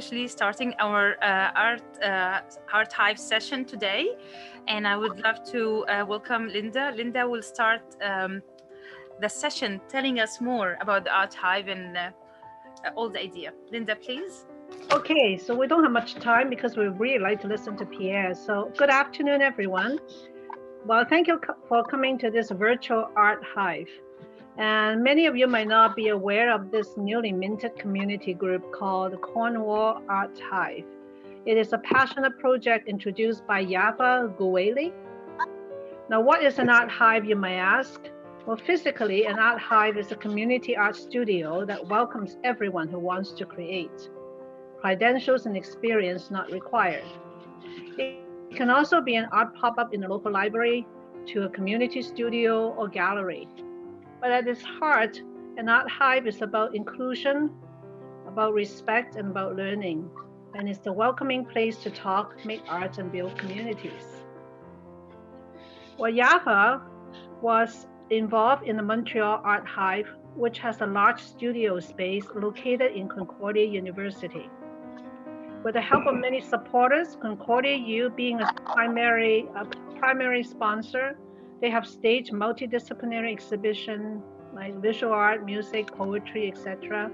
officially starting our Art Hive session today. And I would love to welcome Linda. Linda will start the session telling us more about the Art Hive and all the idea. Linda, please. Okay, so we don't have much time because we really like to listen to Pierre. So good afternoon, everyone. Well, thank you for coming to this virtual Art Hive. And many of you might not be aware of this newly minted community group called Cornwall Art Hive. It is a passionate project introduced by Yafa Guweli. Now, what is an art hive, you may ask? Well, physically, an art hive is a community art studio that welcomes everyone who wants to create. Credentials and experience not required. It can also be an art pop-up in a local library, to a community studio or gallery. But at its heart, an art hive is about inclusion, about respect, and about learning. And it's the welcoming place to talk, make art, and build communities. Well, Yafa was involved in the Montreal Art Hive, which has a large studio space located in Concordia University. With the help of many supporters, Concordia U being a primary sponsor, they have staged multidisciplinary exhibition like visual art, music, poetry, etc.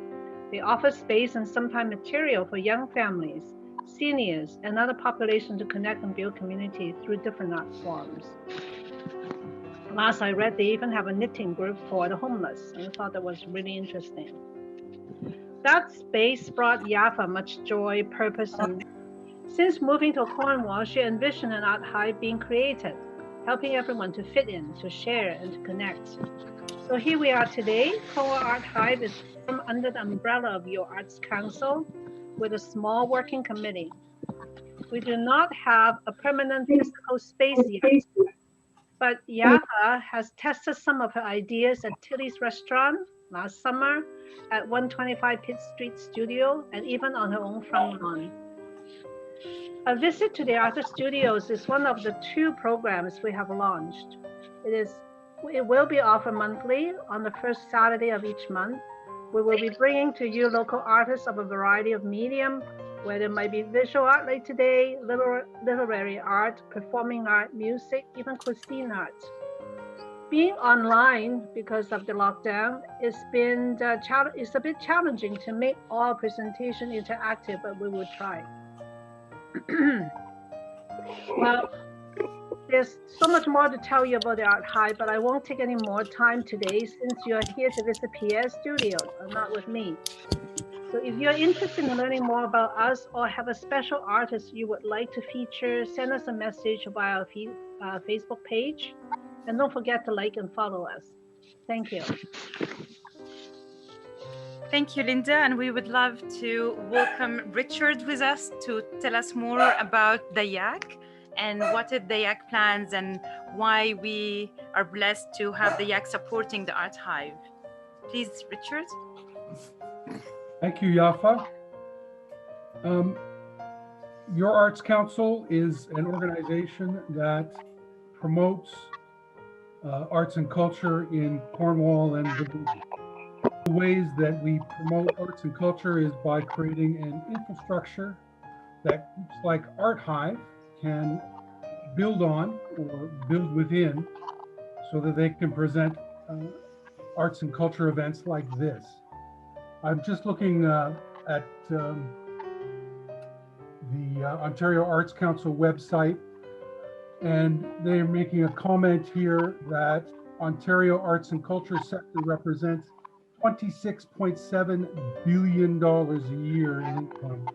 They offer space and sometimes material for young families, seniors, and other populations to connect and build community through different art forms. Last I read, they even have a knitting group for the homeless, and I thought that was really interesting. That space brought Yafa much joy, purpose, and since moving to Cornwall, she envisioned an art hive being created, helping everyone to fit in, to share, and to connect. So here we are today. Cornwall Art Hive is formed under the umbrella of Your Arts Council with a small working committee. We do not have a permanent physical space yet, but Yafa has tested some of her ideas at Tilly's restaurant last summer, at 125 Pitt Street Studio, and even on her own front lawn. A visit to the artist studios is one of the 2 programs we have launched. It will be offered monthly on the first Saturday of each month. We will be bringing to you local artists of a variety of medium, whether it might be visual art like today, literary art, performing art, music, even cuisine art. Being online because of the lockdown, it's a bit challenging to make all presentation interactive, but we will try. Well, there's so much more to tell you about the Art Hive, but I won't take any more time today since you're here to visit Pierre's studio, not with me. So if you're interested in learning more about us or have a special artist you would like to feature, send us a message via our Facebook page. And don't forget to like and follow us. Thank you. Thank you, Linda. And we would love to welcome Richard with us to tell us more about the YAC and what are the YAC plans and why we are blessed to have the YAC supporting the Art Hive. Please, Richard. Thank you, Yafa. Your Arts Council is an organization that promotes arts and culture in Cornwall, and the ways that we promote arts and culture is by creating an infrastructure that groups like Art Hive can build on or build within so that they can present arts and culture events like this. I'm just looking at the Ontario Arts Council website, and they're making a comment here that Ontario arts and culture sector represents $26.7 billion a year in income,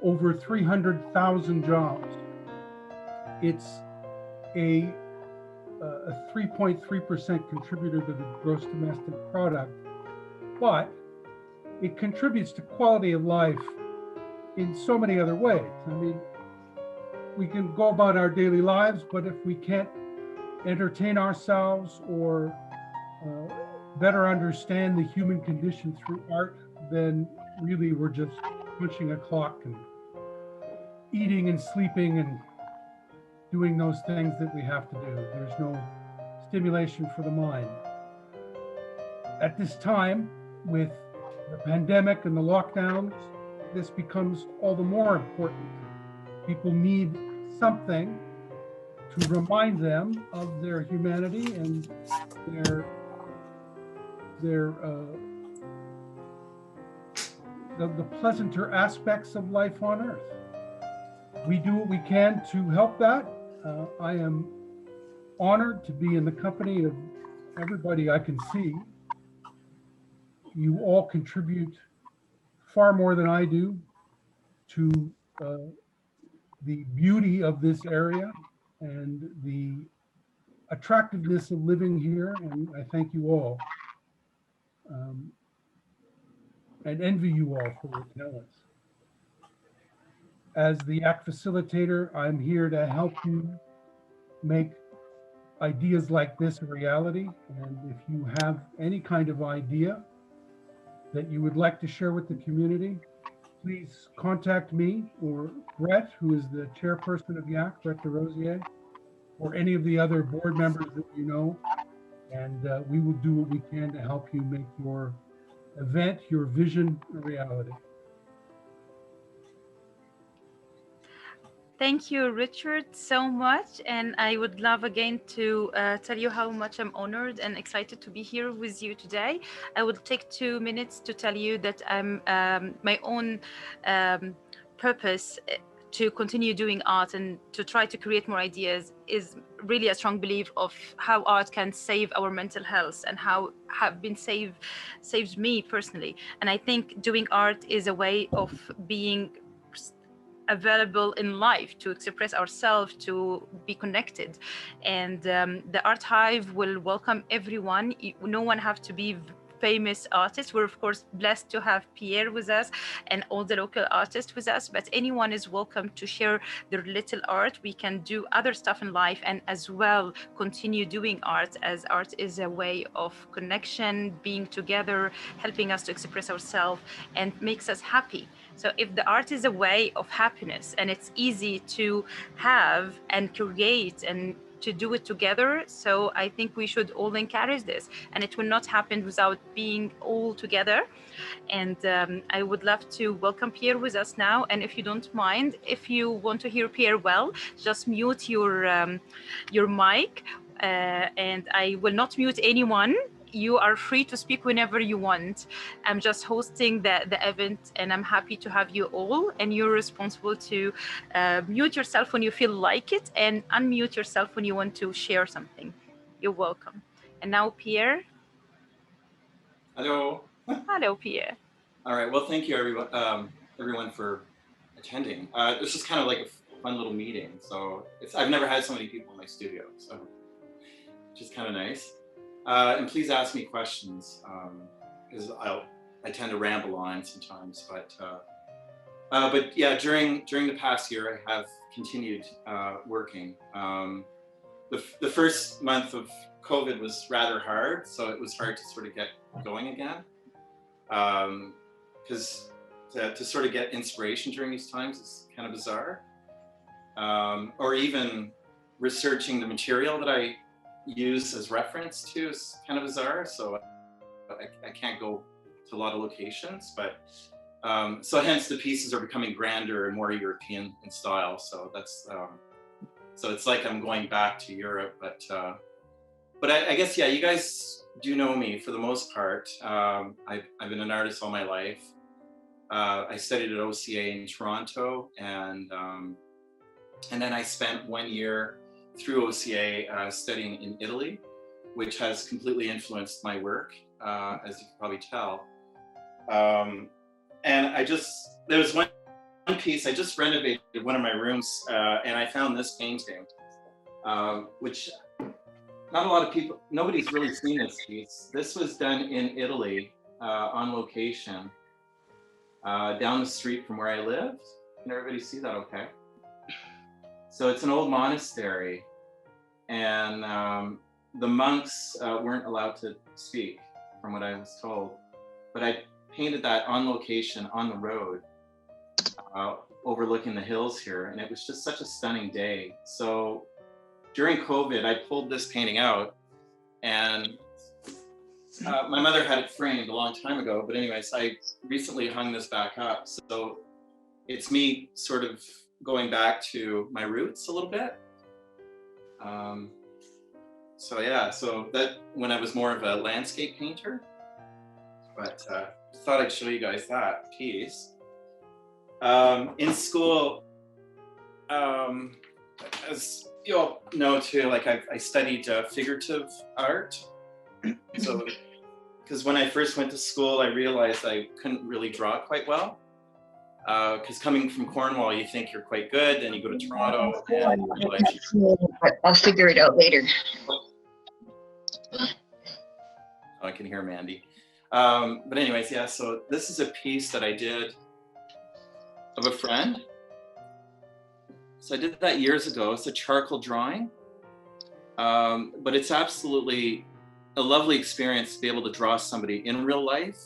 over 300,000 jobs. It's a 3.3% contributor to the gross domestic product, but it contributes to quality of life in so many other ways. I mean, we can go about our daily lives, but if we can't entertain ourselves or better understand the human condition through art, then really we're just punching a clock and eating and sleeping and doing those things that we have to do. There's no stimulation for the mind. At this time, with the pandemic and the lockdowns, this becomes all the more important. People need something to remind them of their humanity and their the pleasanter aspects of life on Earth. We do what we can to help that. I am honored to be in the company of everybody I can see. You all contribute far more than I do to the beauty of this area and the attractiveness of living here, and I thank you all and envy you all for your talents. As the ACT facilitator, I'm here to help you make ideas like this a reality. And if you have any kind of idea that you would like to share with the community, please contact me or Brett, who is the chairperson of YAC, Brett DeRosier, or any of the other board members that you know. And we will do what we can to help you make your event, your vision, a reality. Thank you, Richard, so much. And I would love again to tell you how much I'm honored and excited to be here with you today. I will take 2 minutes to tell you that I'm my own purpose to continue doing art and to try to create more ideas is really a strong belief of how art can save our mental health and how have been saved me personally. And I think doing art is a way of being available in life to express ourselves, to be connected. And the Art Hive will welcome everyone. No one have to be famous artists. We're of course blessed to have Pierre with us and all the local artists with us, but anyone is welcome to share their little art. We can do other stuff in life and as well continue doing art, as art is a way of connection, being together, helping us to express ourselves and makes us happy. So if the art is a way of happiness and it's easy to have and create and to do it together, so I think we should all encourage this, and it will not happen without being all together. And I would love to welcome Pierre with us now. And if you don't mind, if you want to hear Pierre well, just mute your mic, and I will not mute anyone. You are free to speak whenever you want. I'm just hosting the event and I'm happy to have you all, and you're responsible to mute yourself when you feel like it and unmute yourself when you want to share something. You're welcome. And now Pierre. Hello. Hello, Pierre. All right, well, thank you everyone for attending. This is kind of like a fun little meeting. So I've never had so many people in my studio, so which is kind of nice. And please ask me questions, because I tend to ramble on sometimes. But yeah, during the past year, I have continued working. The first month of COVID was rather hard, so it was hard to sort of get going again. Because to sort of get inspiration during these times is kind of bizarre. Or even researching the material that I use as reference to is kind of bizarre, so I can't go to a lot of locations, but so hence the pieces are becoming grander and more European in style, so that's so it's like I'm going back to Europe, but I guess, yeah, you guys do know me for the most part. I've been an artist all my life. I studied at OCA in Toronto, and then I spent 1 year through OCA studying in Italy, which has completely influenced my work, as you can probably tell. And there was one piece, I just renovated one of my rooms, and I found this painting, which not a lot of people, nobody's really seen this piece. This was done in Italy, on location, down the street from where I lived. Can everybody see that okay? So it's an old monastery, and the monks weren't allowed to speak, from what I was told. But I painted that on location, on the road, overlooking the hills here, and it was just such a stunning day. So during COVID, I pulled this painting out, and my mother had it framed a long time ago, but anyways, I recently hung this back up. So it's me sort of going back to my roots a little bit. So yeah, so that when I was more of a landscape painter, but thought I'd show you guys that piece. In school, as you all know too, like I studied figurative art. So, because when I first went to school, I realized I couldn't really draw quite well. Because coming from Cornwall, you think you're quite good, then you go to Toronto and you realize I'll figure it out later. I can hear Mandy. But anyways, yeah, so this is a piece that I did of a friend. So I did that years ago. It's a charcoal drawing, but it's absolutely a lovely experience to be able to draw somebody in real life.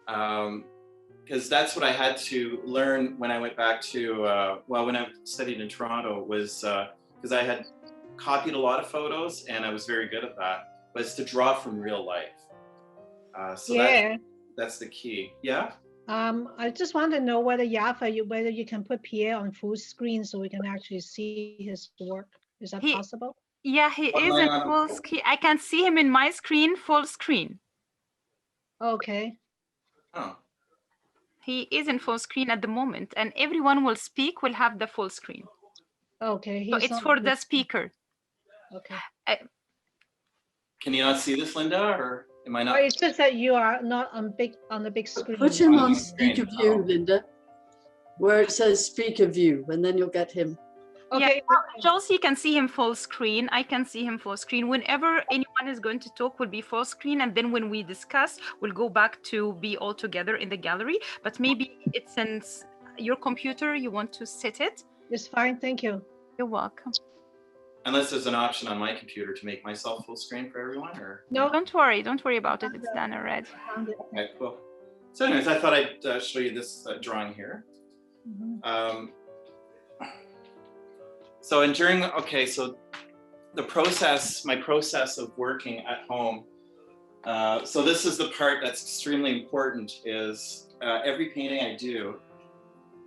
Because that's what I had to learn when I went back to, when I studied in Toronto, was because I had copied a lot of photos and I was very good at that, but it's to draw from real life. So Yeah. that's the key. Yeah? I just want to know whether whether you can put Pierre on full screen so we can actually see his work. Is that possible? Yeah, he is in full screen. I can see him in my screen, full screen. Okay. Oh. He is in full screen at the moment, and everyone will speak will have the full screen. Okay. So it's for the speaker. Okay. Can you not see this, Linda, or am I not? Well, it's just that you are not on the big screen. Put him on speaker view, Linda, where it says speaker view, and then you'll get him. Okay. Yeah, Chelsea can see him full screen. I can see him full screen. Whenever anyone is going to talk, will be full screen, and then when we discuss, we'll go back to be all together in the gallery. But maybe it's since your computer, you want to set it. It's fine. Thank you. You're welcome. Unless there's an option on my computer to make myself full screen for everyone, or no? Don't worry about it. It's done already. Okay, cool. So, anyways, I thought I'd show you this drawing here. Mm-hmm. So the process, my process of working at home. So this is the part that's extremely important. Is every painting I do.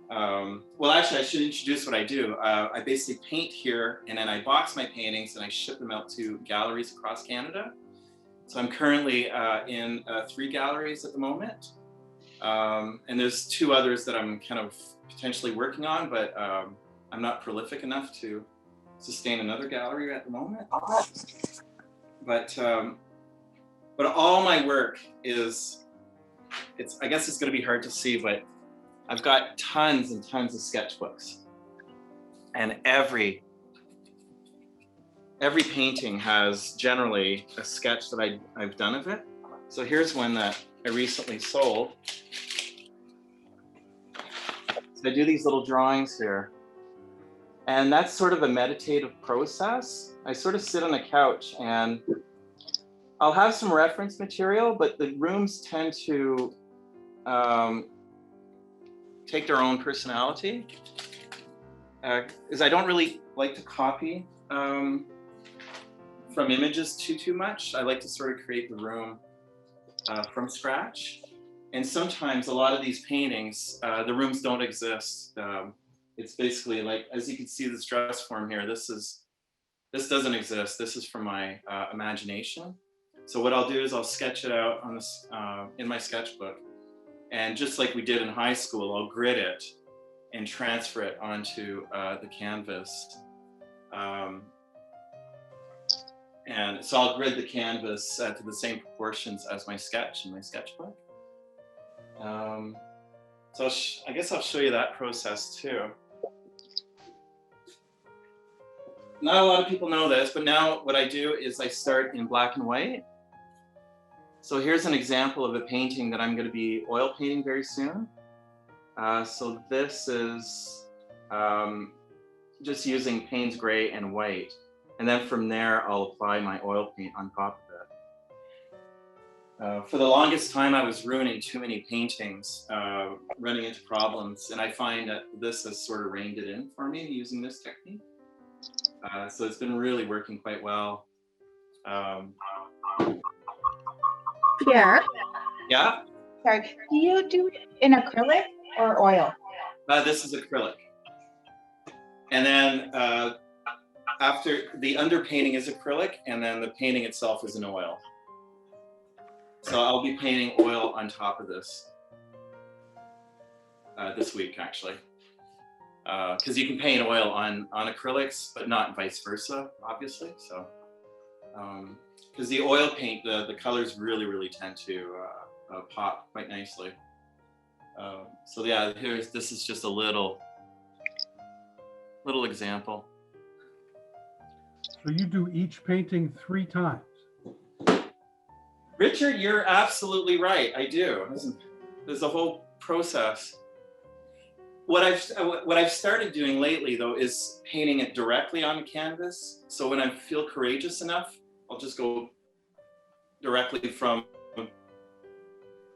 Well, actually, I should introduce what I do. I basically paint here, and then I box my paintings and I ship them out to galleries across Canada. So I'm currently in 3 galleries at the moment. And there's 2 others that I'm kind of potentially working on, but I'm not prolific enough to sustain another gallery at the moment. But all my work is, I guess it's going to be hard to see, but I've got tons and tons of sketchbooks, and every painting has generally a sketch that I've done of it. So here's one that I recently sold. So I do these little drawings here, and that's sort of a meditative process. I sort of sit on a couch and I'll have some reference material, but the rooms tend to take their own personality, because I don't really like to copy from images too much. I like to sort of create the room from scratch. And sometimes a lot of these paintings, the rooms don't exist. It's basically like, as you can see this dress form here, this doesn't exist. This is from my imagination. So what I'll do is I'll sketch it out on this in my sketchbook. And just like we did in high school, I'll grid it and transfer it onto the canvas. And so I'll grid the canvas to the same proportions as my sketch in my sketchbook. So I guess I'll show you that process too. Not a lot of people know this, but now what I do is I start in black and white. So here's an example of a painting that I'm going to be oil painting very soon. So this is just using Payne's gray and white. And then from there, I'll apply my oil paint on top of it. For the longest time, I was ruining too many paintings, running into problems. And I find that this has sort of reined it in for me using this technique. So it's been really working quite well. Pierre, Yeah, sorry, do you do it in acrylic or oil? this is acrylic. And then after the underpainting is acrylic, and then the painting itself is in oil. So I'll be painting oil on top of this this week, actually. Because you can paint oil on acrylics, but not vice versa, obviously. So, because the oil paint, the colors really tend to pop quite nicely. So yeah, this is just a little example. So you do each painting 3 times. Richard, you're absolutely right. I do. There's a whole process. What I've started doing lately, though, is painting it directly on the canvas. So when I feel courageous enough, I'll just go directly from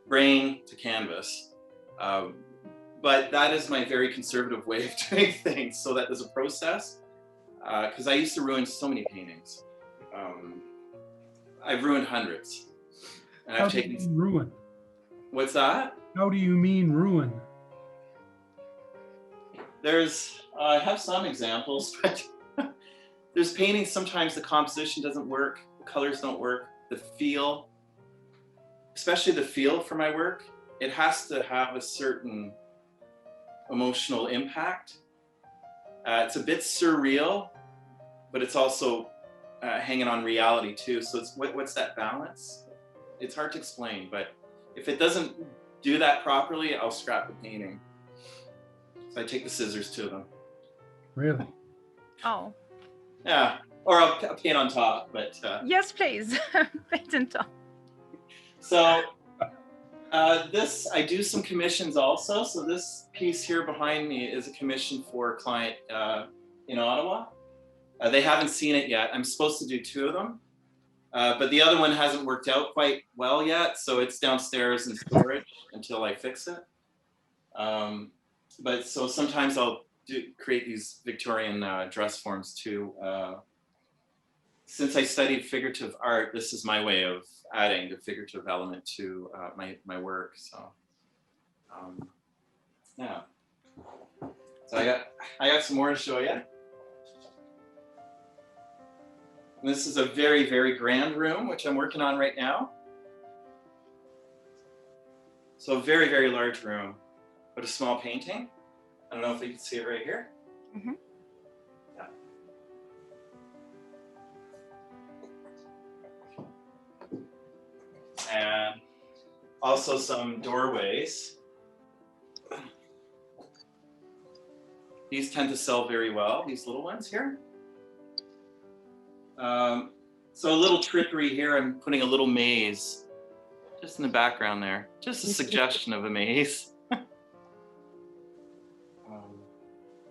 brain to canvas. But that is my very conservative way of doing things, so that there's a process. Because I used to ruin so many paintings. I've ruined hundreds. And How I've do you taken. mean ruin? What's that? How do you mean ruin? I have some examples, but there's paintings, sometimes the composition doesn't work, the colors don't work, the feel, especially the feel for my work, it has to have a certain emotional impact. It's a bit surreal, but it's also hanging on reality too. So it's what's that balance? It's hard to explain, but if it doesn't do that properly, I'll scrap the painting. So I take the scissors to them. Really? Oh, Yeah, or I'll paint on top, but. yes, please. Paint on top. So I do some commissions also. So this piece here behind me is a commission for a client in Ottawa. They haven't seen it yet. I'm supposed to do 2 of them, but the other one hasn't worked out quite well yet. So it's downstairs in storage until I fix it. But so sometimes I'll create these Victorian dress forms too. Since I studied figurative art, this is my way of adding the figurative element to my work. So yeah. So I got some more to show you. And this is a very grand room, which I'm working on right now. So a very large room, but a small painting. I don't know if you can see it right here. Mm-hmm. Yeah. And also some doorways. These tend to sell very well, these little ones here. So a little trickery here, I'm putting a little maze just in the background there. Just a suggestion of a maze.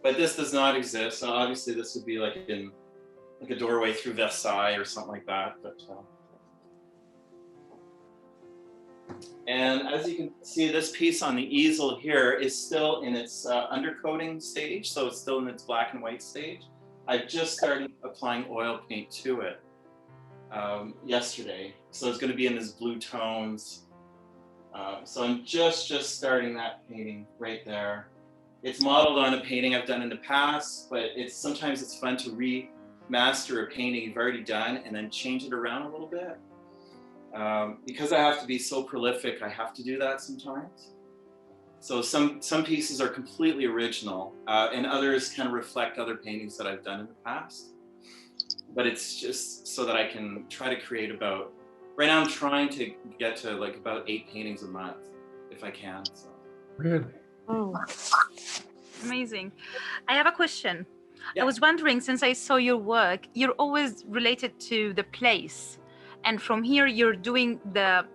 But this does not exist. So obviously this would be like a doorway through Versailles or something like that. But, and as you can see, this piece on the easel here is still in its undercoating stage. So it's still in its black and white stage. I've just started applying oil paint to it yesterday. So it's going to be in these blue tones. So I'm just starting that painting right there. It's modeled on a painting I've done in the past, but sometimes it's fun to remaster a painting you've already done and then change it around a little bit. Because I have to be so prolific, I have to do that sometimes. So some pieces are completely original, and others kind of reflect other paintings that I've done in the past. But it's just so that I can try to create right now I'm trying to get to like about 8 paintings a month, if I can. So. Really? Oh, amazing. I have a question. Yeah. I was wondering, since I saw your work, you're always related to the place. And from here, you're doing the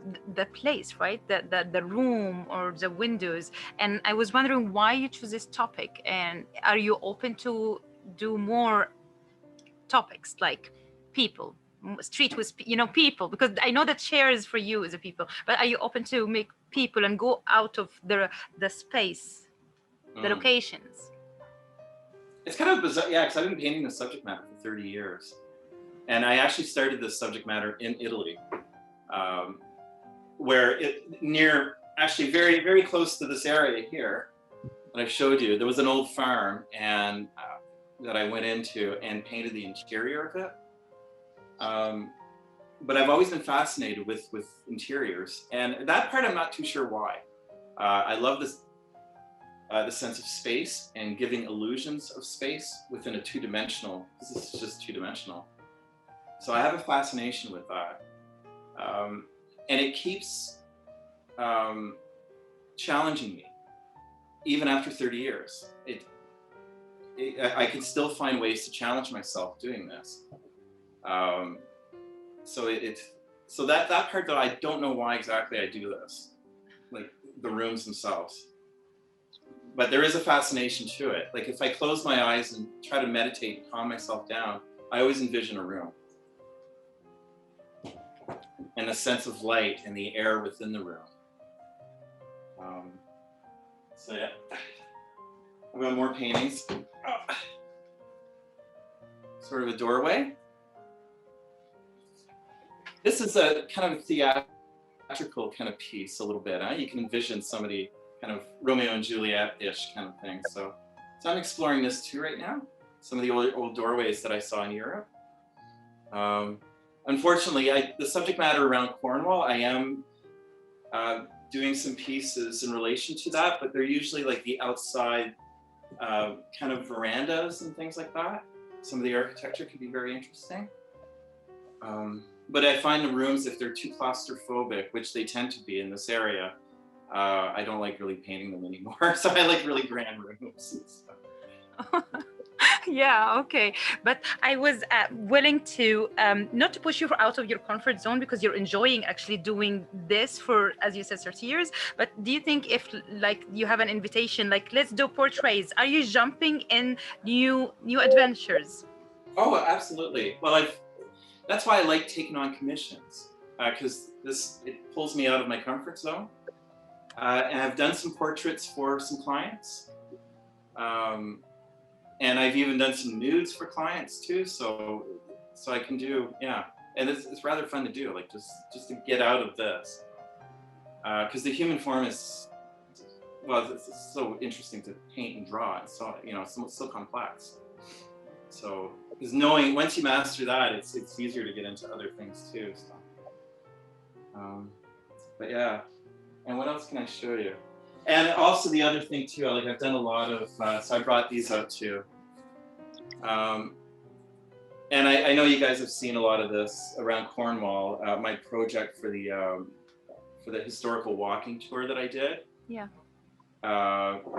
place, right? The room or the windows. And I was wondering why you choose this topic. And are you open to do more topics like people, street with, people? Because I know that chairs for you is a people, but are you open to make people and go out of the space, the locations? It's kind of bizarre, yeah, because I've been painting the subject matter for 30 years. And I actually started this subject matter in Italy. where it near, actually very, very close to this area here that I showed you, there was an old farm and that I went into and painted the interior of it. But I've always been fascinated with interiors, and that part I'm not too sure why. I love this the sense of space and giving illusions of space within a two-dimensional, because this is just two-dimensional. So I have a fascination with that. And it keeps challenging me, even after 30 years. I can still find ways to challenge myself doing this. So that part though, I don't know why exactly I do this, like the rooms themselves. But there is a fascination to it. Like if I close my eyes and try to meditate and calm myself down, I always envision a room. And a sense of light and the air within the room. So yeah, I've got more paintings. Sort of a doorway. This is a kind of theatrical kind of piece a little bit. Huh? You can envision somebody kind of Romeo and Juliet-ish kind of thing. So I'm exploring this too right now. Some of the old doorways that I saw in Europe. Unfortunately, the subject matter around Cornwall, I am doing some pieces in relation to that, but they're usually like the outside kind of verandas and things like that. Some of the architecture can be very interesting. But I find the rooms, if they're too claustrophobic, which they tend to be in this area, I don't like really painting them anymore. So I like really grand rooms and stuff. Yeah, okay. But I was willing to, not to push you out of your comfort zone, because you're enjoying actually doing this for, as you said, 30 years. But do you think if like you have an invitation, like let's do portraits, are you jumping in new adventures? Oh, absolutely. Well, that's why I like taking on commissions, because it pulls me out of my comfort zone. And I've done some portraits for some clients. And I've even done some nudes for clients too. So I can do, yeah. And it's rather fun to do, like just to get out of this. Because the human form is, well, it's so interesting to paint and draw. It's so, so complex. So, because knowing, once you master that, it's easier to get into other things too. So, but yeah. And what else can I show you? And also the other thing too, like I've done a lot of, so I brought these out too. And I know you guys have seen a lot of this around Cornwall, my project for the historical walking tour that I did. Yeah.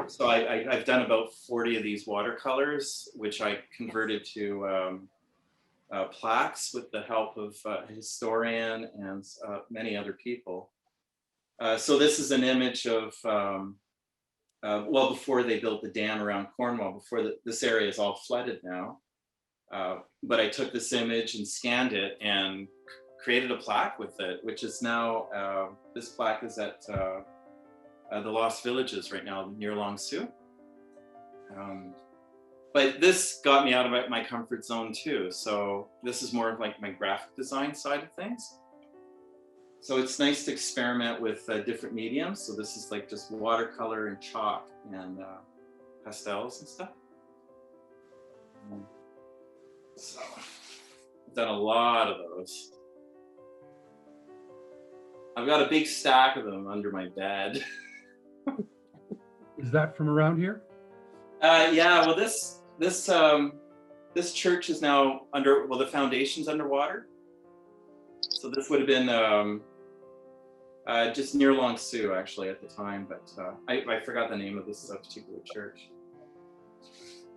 So I've done about 40 of these watercolors, which I converted to plaques with the help of a historian and many other people. So this is an image of, well, before they built the dam around Cornwall, before this area is all flooded now. But I took this image and scanned it and created a plaque with it, which is now, this plaque is at the Lost Villages right now near Long Sault. But this got me out of my comfort zone too. So this is more of like my graphic design side of things. So it's nice to experiment with different mediums. So this is like just watercolor and chalk and pastels and stuff. So I've done a lot of those. I've got a big stack of them under my bed. Is that from around here? Yeah, well this church is now the foundation's underwater. So this would have been just near Long Sault actually at the time, but I forgot the name of this particular church.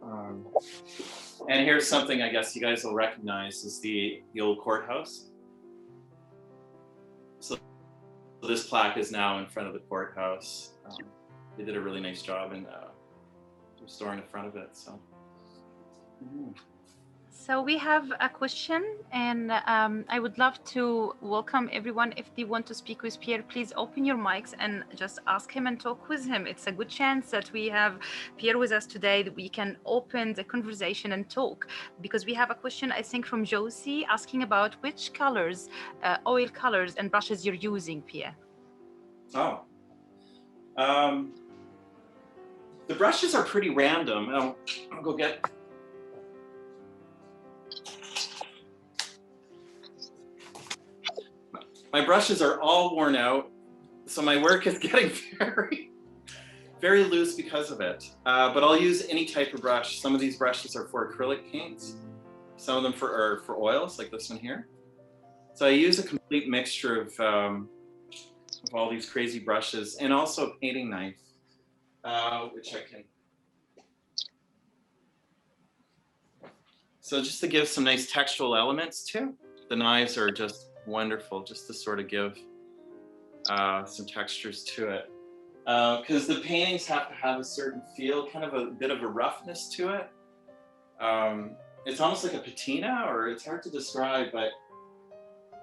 And here's something I guess you guys will recognize is the old courthouse. So this plaque is now in front of the courthouse. They did a really nice job in restoring the front of it. So. So we have a question, and I would love to welcome everyone. If they want to speak with Pierre, please open your mics and just ask him and talk with him. It's a good chance that we have Pierre with us today, that we can open the conversation and talk, because we have a question, I think, from Josie asking about which colors, oil colors and brushes you're using, Pierre. Oh. The brushes are pretty random. I'll go get. My brushes are all worn out, so my work is getting very loose because of it. But I'll use any type of brush. Some of these brushes are for acrylic paints. Some of them are for oils, like this one here. So I use a complete mixture of all these crazy brushes, and also a painting knife, which I can. So just to give some nice textural elements too. The knives are just wonderful, just to sort of give some textures to it. Because the paintings have to have a certain feel, kind of a bit of a roughness to it. It's almost like a patina, or it's hard to describe, but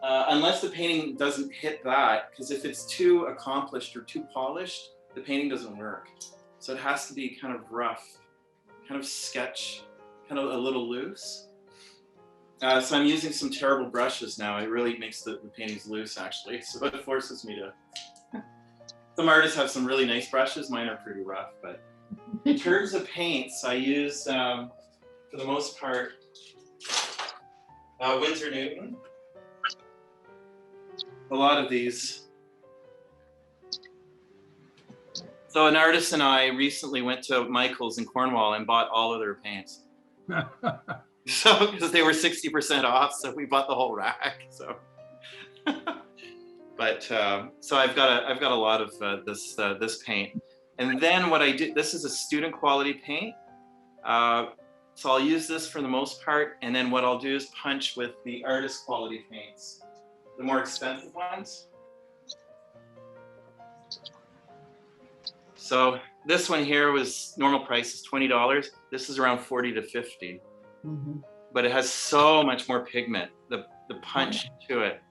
unless the painting doesn't hit that, because if it's too accomplished or too polished, the painting doesn't work. So it has to be kind of rough, kind of sketch, kind of a little loose. So I'm using some terrible brushes now. It really makes the paintings loose, actually. So it forces me to. Some artists have some really nice brushes. Mine are pretty rough, but in terms of paints, I use, for the most part, Winsor Newton. A lot of these. So an artist and I recently went to Michael's in Cornwall and bought all of their paints. So because they were 60% off, so we bought the whole rack. So, but so I've got a lot of this paint, and then what I do. This is a student quality paint. So I'll use this for the most part, and then what I'll do is punch with the artist quality paints, the more expensive ones. So this one here was normal price is $20. This is around 40 to 50. Mm-hmm. But it has so much more pigment, the punch to it.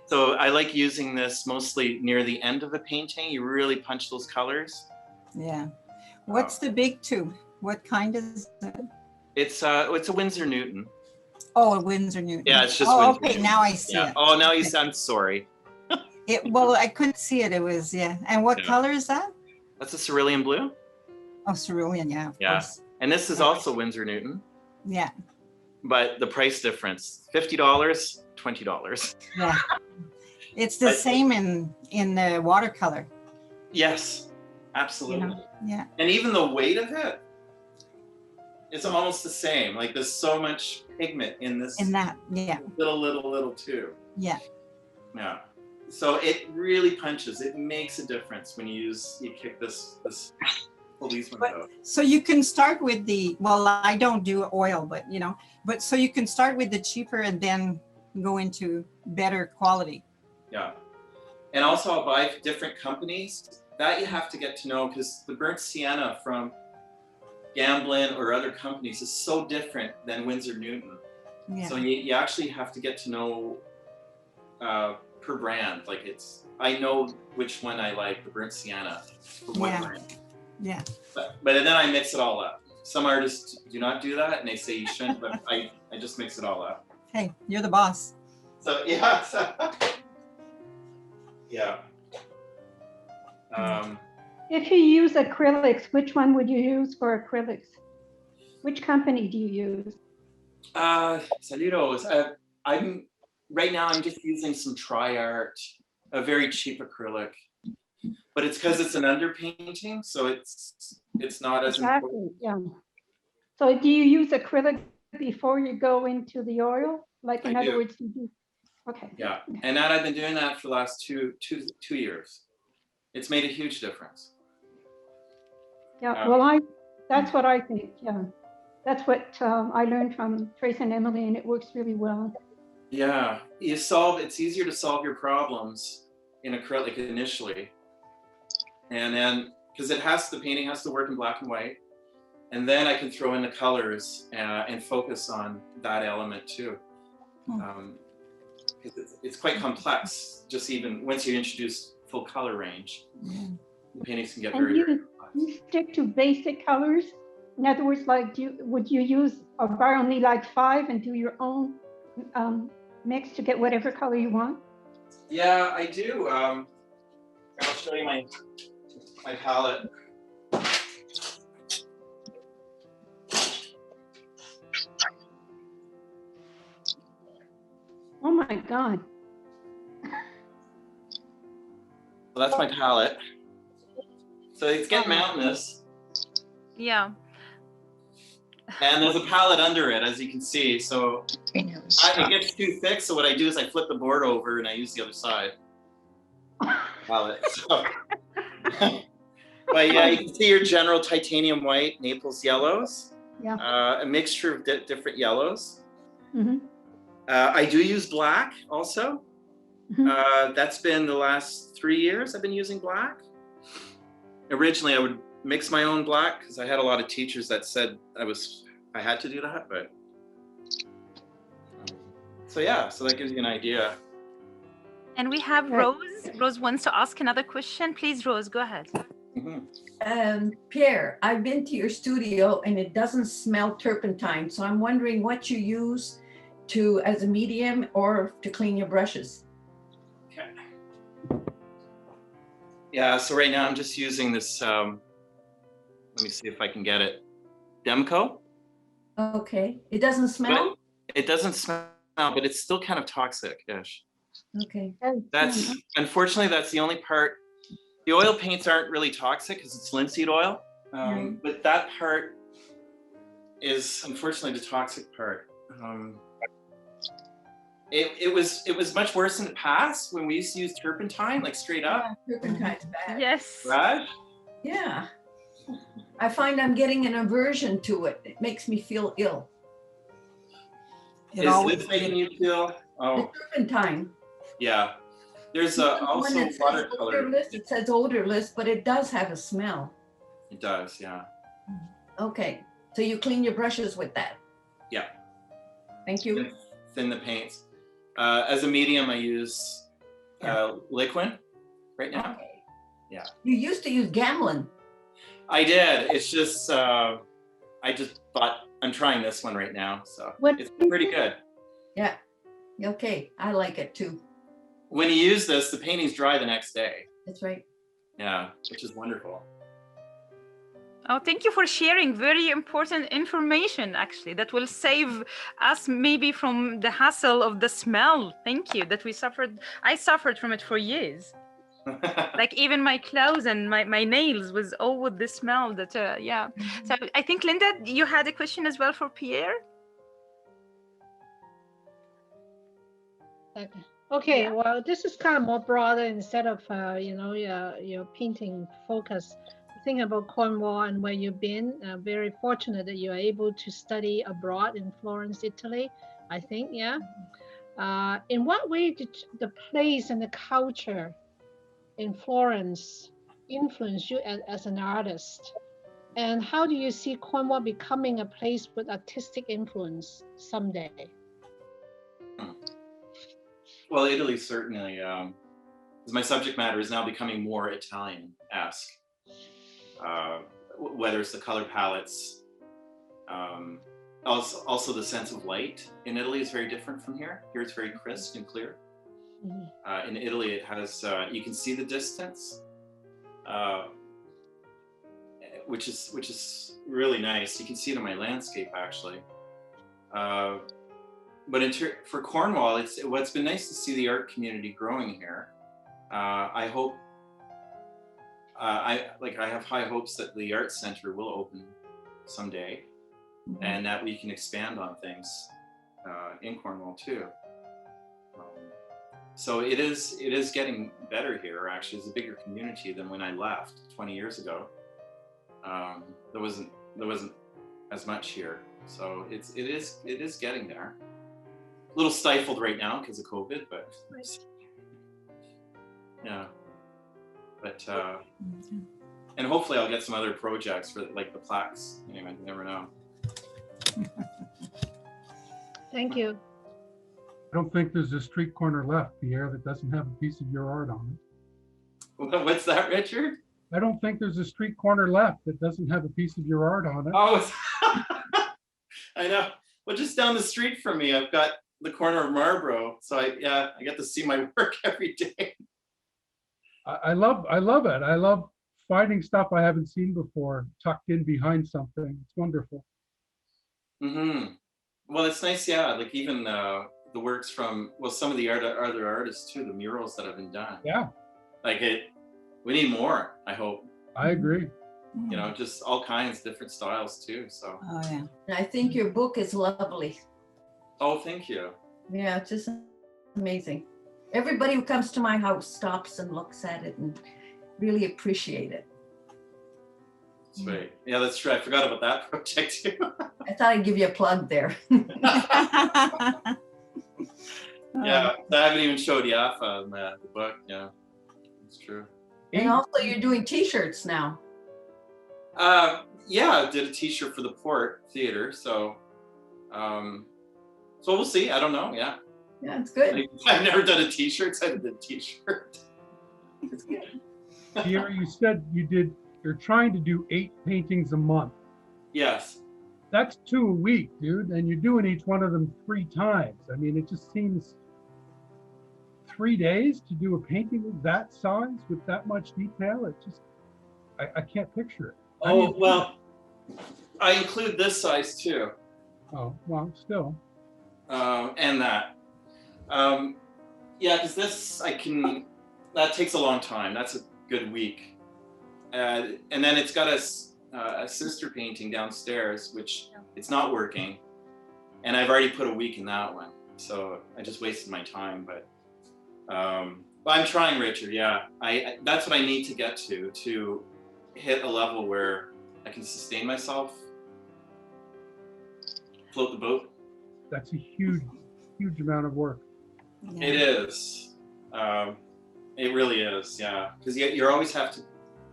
So I like using this mostly near the end of the painting. You really punch those colors. Yeah. What's the big tube? What kind is it? It's a Winsor Newton. Oh, a Winsor Newton. Yeah, it's just Winsor okay, Newton. Now I see it. Oh, now I'm sorry. Well, I couldn't see it. It was, yeah. And what color is that? That's a cerulean blue. Oh, cerulean, yeah, of course. And this is also Winsor Newton. Yeah. But the price difference, $50, $20. Yeah. It's the same in the watercolor. Yes, absolutely. You know? Yeah. And even the weight of it, it's almost the same. Like there's so much pigment in this. In that, yeah. Little too. Yeah. Yeah. So it really punches. It makes a difference when you kick this pull these ones out. So you can start with well, I don't do oil, but so you can start with the cheaper and then go into better quality. Yeah. And also I'll buy different companies that you have to get to know, because the burnt sienna from Gamblin or other companies is so different than Winsor Newton. Yeah. So you actually have to get to know per brand. Like I know which one I like, the burnt sienna for what brand. Yeah. But then I mix it all up. Some artists do not do that, and they say you shouldn't, but I just mix it all up. Hey, you're the boss. So yeah. Yeah. If you use acrylics, which one would you use for acrylics? Which company do you use? Saludos. Right now I'm just using some Tri-Art, a very cheap acrylic. But it's because it's an underpainting, so it's not as important. Yeah. So do you use acrylic before you go into the oil? Like in other words, you do. Okay. Yeah, and that I've been doing that for the last two years. It's made a huge difference. Yeah. Well, that's what I think. Yeah, that's what I learned from Trace and Emily, and it works really well. Yeah, it's easier to solve your problems in acrylic initially. And then, because the painting has to work in black and white, and then I can throw in the colors and focus on that element too. It's quite complex, just even once you introduce full color range, the paintings can get very complex. You stick to basic colors? In other words, like would you use a bar only like 5 and do your own mix to get whatever color you want? Yeah, I do. I'll show you my palette. Oh my God. So that's my palette. So it's getting mountainous. Yeah. And there's a palette under it, as you can see. So it gets too thick. So what I do is I flip the board over and I use the other side. Palette. So. But yeah, you can see your general titanium white, Naples yellows. Yeah. A mixture of different yellows. Mm-hmm. I do use black also. Mm-hmm. That's been the last 3 years I've been using black. Originally, I would mix my own black because I had a lot of teachers that said I had to do that, but so yeah, so that gives you an idea. And we have Rose. Rose wants to ask another question. Please, Rose, go ahead. Pierre, I've been to your studio and it doesn't smell turpentine. So I'm wondering what you use as a medium or to clean your brushes. Okay. Yeah, so right now I'm just using this, let me see if I can get it. Demco. Okay. It doesn't smell? But it doesn't smell, but it's still kind of toxic-ish. Okay. Unfortunately, that's the only part. The oil paints aren't really toxic because it's linseed oil. But that part is unfortunately the toxic part. It was much worse in the past when we used to use turpentine, like straight up. Yeah, turpentine's bad. Yes. Right? Yeah. I find I'm getting an aversion to it. It makes me feel ill. Is this making you feel? Oh. The turpentine. Yeah. There's also watercolor. It says odorless, but it does have a smell. It does, yeah. Okay. So you clean your brushes with that? Yeah. Thank you. Thin the paints. As a medium, I use liquid right now. Okay. Yeah. You used to use Gamlin. I did. It's just, I just thought I'm trying this one right now. So it's pretty good. Yeah. Okay. I like it too. When you use this, the painting's dry the next day. That's right. Yeah, which is wonderful. Oh, thank you for sharing very important information, actually, that will save us maybe from the hassle of the smell. Thank you, that I suffered from it for years. Like even my clothes and my nails was all with the smell that, yeah. So I think, Linda, you had a question as well for Pierre? Okay, Yeah. well, this is kind of more broader instead of, your painting focus. Think about Cornwall and where you've been. Very fortunate that you're able to study abroad in Florence, Italy, I think, yeah. In what way did the place and the culture in Florence influence you as an artist? And how do you see Cornwall becoming a place with artistic influence someday? Well, Italy certainly, because my subject matter is now becoming more Italian-esque. Whether it's the color palettes, also the sense of light in Italy is very different from here. Here it's very crisp and clear. In Italy, it has, you can see the distance, which is really nice. You can see it in my landscape, actually. But for Cornwall, what's been nice to see the art community growing here. I hope, I have high hopes that the art center will open someday, and that we can expand on things in Cornwall too. So it is getting better here. Actually, it's a bigger community than when I left 20 years ago. There wasn't as much here, so it is getting there. A little stifled right now because of COVID, but yeah. But and hopefully I'll get some other projects for like the plaques. Anyway, you never know. Thank you. I don't think there's a street corner left, Pierre, that doesn't have a piece of your art on it. What's that, Richard? I don't think there's a street corner left that doesn't have a piece of your art on it. Oh, I know. Well, just down the street from me, I've got the corner of Marlborough. So I get to see my work every day. I love it. I love finding stuff I haven't seen before tucked in behind something. It's wonderful. Mm-hmm. Well, it's nice, yeah. Like even the works from some of the other artists too, the murals that have been done. Yeah, Like we need more. I hope. I agree. You know, just all kinds, different styles too. So. Oh yeah. And I think your book is lovely. Oh, thank you. Yeah, it's just amazing. Everybody who comes to my house stops and looks at it and really appreciate it. Sweet. Yeah, that's true. I forgot about that project too. I thought I'd give you a plug there. Yeah, I haven't even showed Yafa the book. Yeah, it's true. And also you're doing t-shirts now. Yeah, I did a t-shirt for the Port Theater. So we'll see. I don't know. Yeah. Yeah, it's good. I've never done a t-shirt, so I did a t-shirt. It's good. Pierre, you said you're trying to do 8 paintings a month. Yes. That's 2 a week, dude, and you're doing each one of them 3 times. I mean, it just seems 3 days to do a painting of that size with that much detail. It just, I can't picture it. Oh, well, I include this size too. Oh, well, still. And that. Yeah, because this, that takes a long time. That's a good week. And then it's got a sister painting downstairs, which it's not working. And I've already put a week in that one. So I just wasted my time, but I'm trying, Richard. Yeah, that's what I need to get to hit a level where I can sustain myself, float the boat. That's a huge amount of work. Yeah. It is. It really is. Yeah, because you always have to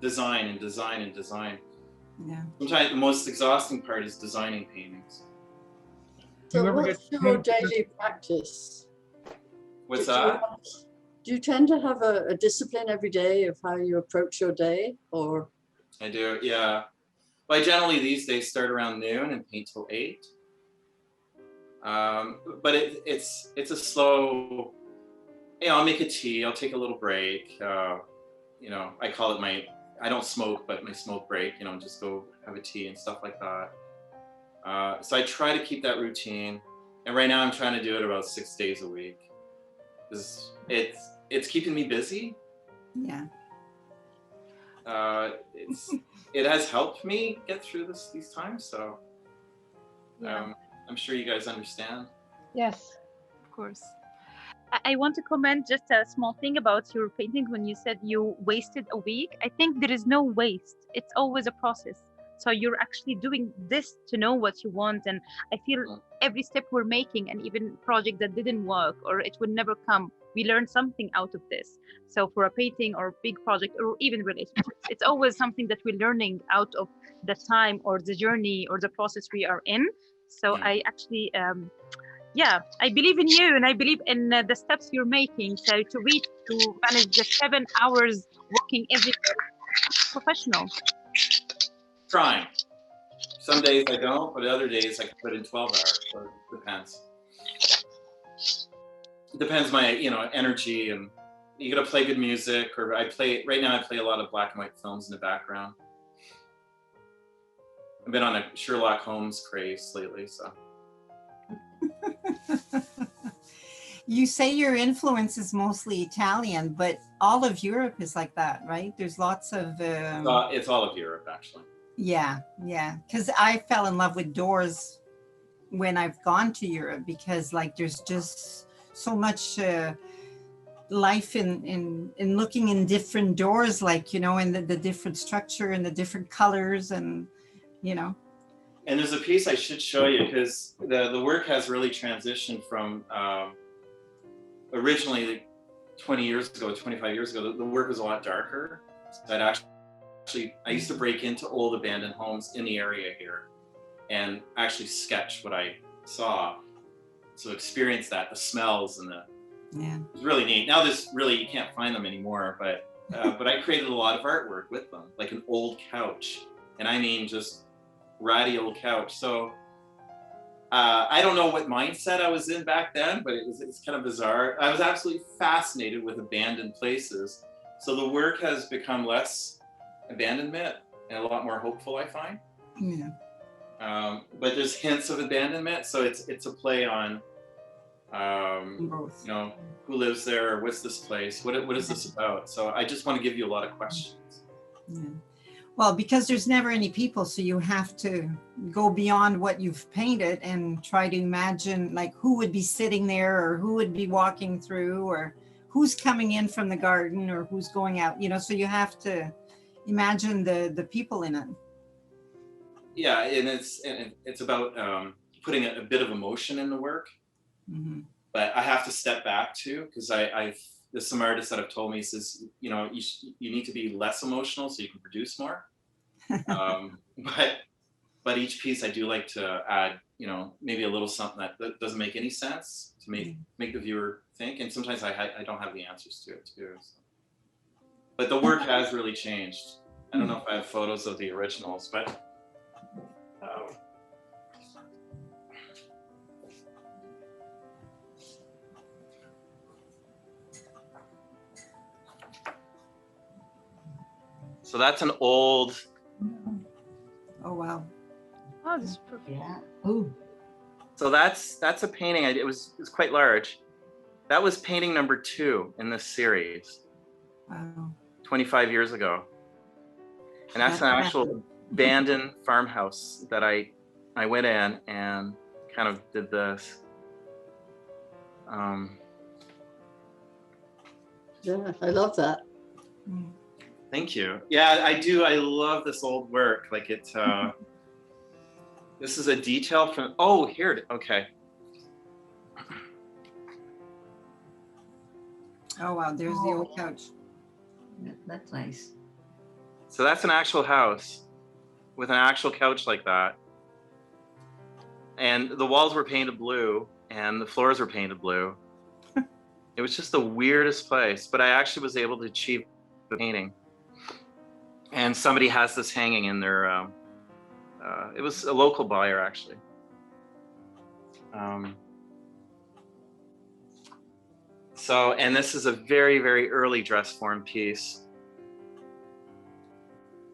design and design and design. Yeah. Sometimes the most exhausting part is designing paintings. So what's your daily practice? What's that? Do you tend to have a discipline every day of how you approach your day, or? I do, yeah. But I generally these days start around noon and paint till 8. But it's a slow. I'll make a tea. I'll take a little break. I call it I don't smoke, but my smoke break. Just go have a tea and stuff like that. So I try to keep that routine. And right now I'm trying to do it about 6 days a week. Because it's keeping me busy. Yeah. It has helped me get through these times. So I'm sure you guys understand. Yes. Of course. I want to comment just a small thing about your painting when you said you wasted a week. I think there is no waste. It's always a process. So you're actually doing this to know what you want. And I feel every step we're making, and even project that didn't work or it would never come, we learn something out of this. So for a painting or big project or even relationships, it's always something that we're learning out of the time or the journey or the process we are in. So I actually, I believe in you, and I believe in the steps you're making. So to manage the 7 hours working every day, professional. Trying. Some days I don't, but other days I can put in 12 hours. So it depends. It depends my energy, and you gotta play good music. Or right now I play a lot of black and white films in the background. I've been on a Sherlock Holmes craze lately, so. You say your influence is mostly Italian, but all of Europe is like that, right? There's lots of... it's all of Europe, actually. Yeah. Because I fell in love with doors when I've gone to Europe, because there's just so much life in looking in different doors, and the different structure and the different colors and, And there's a piece I should show you, because the work has really transitioned from originally 20 years ago, 25 years ago, the work was a lot darker. So I used to break into old abandoned homes in the area here and actually sketch what I saw. So experience that, the smells and it was really neat. Now you can't find them anymore, but I created a lot of artwork with them, like an old couch. And I mean, just ratty old couch. So I don't know what mindset I was in back then, but it's kind of bizarre. I was absolutely fascinated with abandoned places. So the work has become less abandonment and a lot more hopeful, I find. Yeah. But there's hints of abandonment, so it's a play on, Both. you know, who lives there, or what's this place, what is this about? So I just want to give you a lot of questions. Yeah. Well, because there's never any people, so you have to go beyond what you've painted and try to imagine like who would be sitting there, or who would be walking through, or who's coming in from the garden, or who's going out, you know, so you have to imagine the people in it. Yeah, and it's about putting a bit of emotion in the work. Mm-hmm. But I have to step back too, because there's some artists that have told me, says, you know, you need to be less emotional so you can produce more. But each piece I do like to add, you know, maybe a little something that doesn't make any sense to make the viewer think, and sometimes I don't have the answers to it too. So. But the work has really changed. I don't know if I have photos of the originals, but. So that's an old. Oh wow! Oh, this is perfect. Yeah. Ooh. So that's a painting. It was quite large. That was painting number 2 in this series. Wow. 25 years ago, and that's an actual abandoned farmhouse that I went in and kind of did this. Yeah, I love that. Mm. Thank you. Yeah, I do. I love this old work. Like it. This is a detail from. Oh, here. Okay. Oh wow! There's the old couch. That's nice. So that's an actual house with an actual couch like that. And the walls were painted blue and the floors were painted blue. It was just the weirdest place, but I actually was able to achieve the painting. And somebody has this hanging in their, it was a local buyer actually. So, and this is a very, very early dress form piece.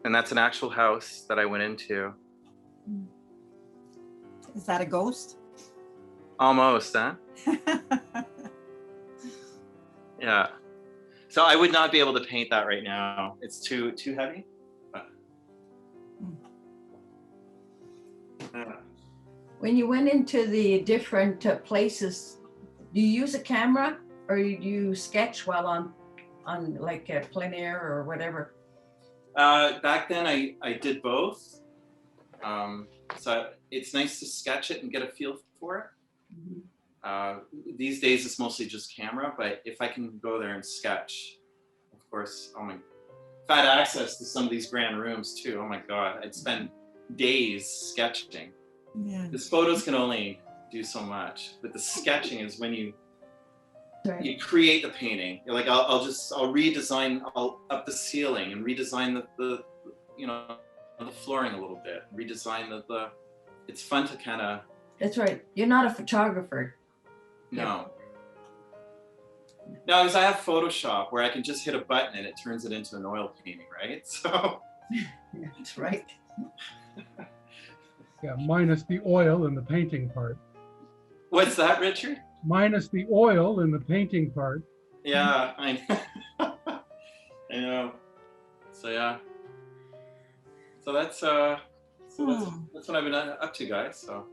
And that's an actual house that I went into. Is that a ghost? Almost, huh? Yeah. So I would not be able to paint that right now. It's too heavy. But, When you went into the different places, do you use a camera or do you sketch while on like a plein air or whatever? back then I did both. So it's nice to sketch it and get a feel for it. Mm-hmm. These days it's mostly just camera, but if I can go there and sketch, of course, oh my, if I had access to some of these grand rooms too, oh my God, I'd spend days sketching. Yeah. Because photos can only do so much, but the sketching is when you create the painting. You're like, I'll redesign, I'll up the ceiling and redesign the you know, the flooring a little bit, redesign the it's fun to kind of. That's right. You're not a photographer. No, because I have Photoshop where I can just hit a button and it turns it into an oil painting, right? So. That's right. Yeah, minus the oil in the painting part. What's that, Richard? Minus the oil in the painting part. Yeah, I know. So yeah. So that's what I've been up to, guys. So.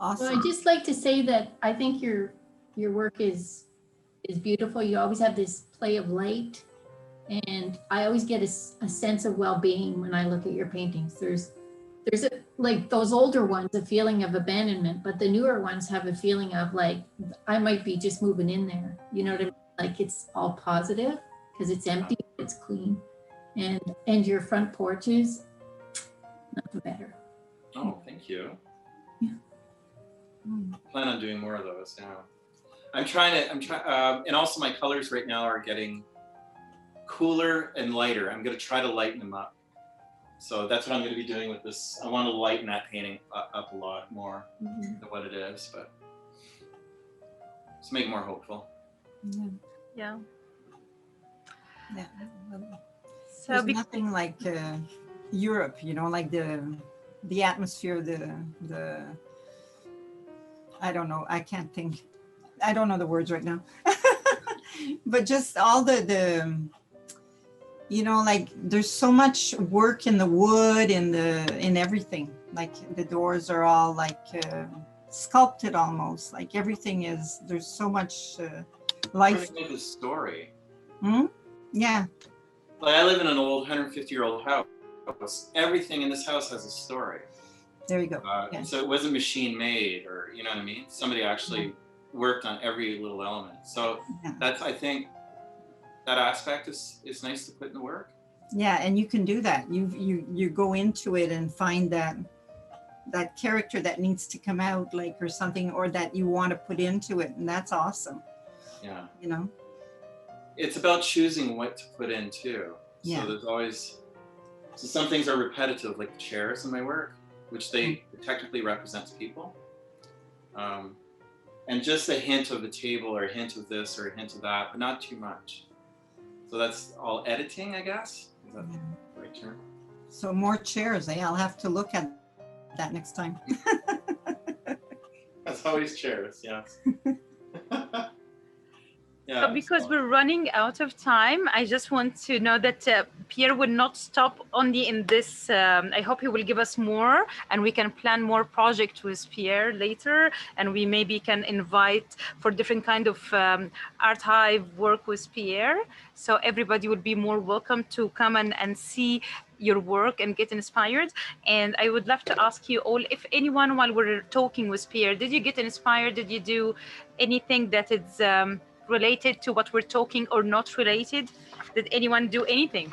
Awesome. Well, I'd just like to say that I think your work is beautiful. You always have this play of light, and I always get a sense of well-being when I look at your paintings. There's like those older ones, a feeling of abandonment, but the newer ones have a feeling of like, I might be just moving in there. You know what I mean? Like it's all positive because it's empty, it's clean. And your front porch is nothing better. Oh, thank you. Yeah. Plan on doing more of those now. I'm trying, and also my colors right now are getting cooler and lighter. I'm going to try to lighten them up. So that's what I'm going to be doing with this. I want to lighten that painting up a lot more than what it is, but just make it more hopeful. Yeah. Yeah. So There's nothing like Europe, you know, like the atmosphere, the I don't know, I can't think, I don't know the words right now, but just all the you know, like there's so much work in the wood and in everything. Like the doors are all like sculpted almost. Like everything is. There's so much life. It's a story. Hmm? Yeah. Like I live in an old 150-year-old house. Everything in this house has a story. There you go. Yeah. So it wasn't machine made, or you know what I mean. Somebody actually worked on every little element. So that's, I think, that aspect is nice to put in the work. Yeah, and you can do that. You go into it and find that character that needs to come out, like, or something, or that you want to put into it, and that's awesome. Yeah. You know. It's about choosing what to put in too. Yeah. So there's always, so some things are repetitive, like the chairs in my work, which they technically represents people. And just a hint of a table or a hint of this or a hint of that, but not too much. So that's all editing, I guess. Is that the right term? So more chairs, eh? I'll have to look at that next time. That's always chairs, yes. Yeah, so because we're running out of time, I just want to know that Pierre would not stop only in this. I hope he will give us more, and we can plan more projects with Pierre later, and we maybe can invite for different kind of art hive work with Pierre. So everybody would be more welcome to come and see your work and get inspired. And I would love to ask you all, if anyone, while we're talking with Pierre, did you get inspired? Did you do anything that is related to what we're talking or not related? Did anyone do anything?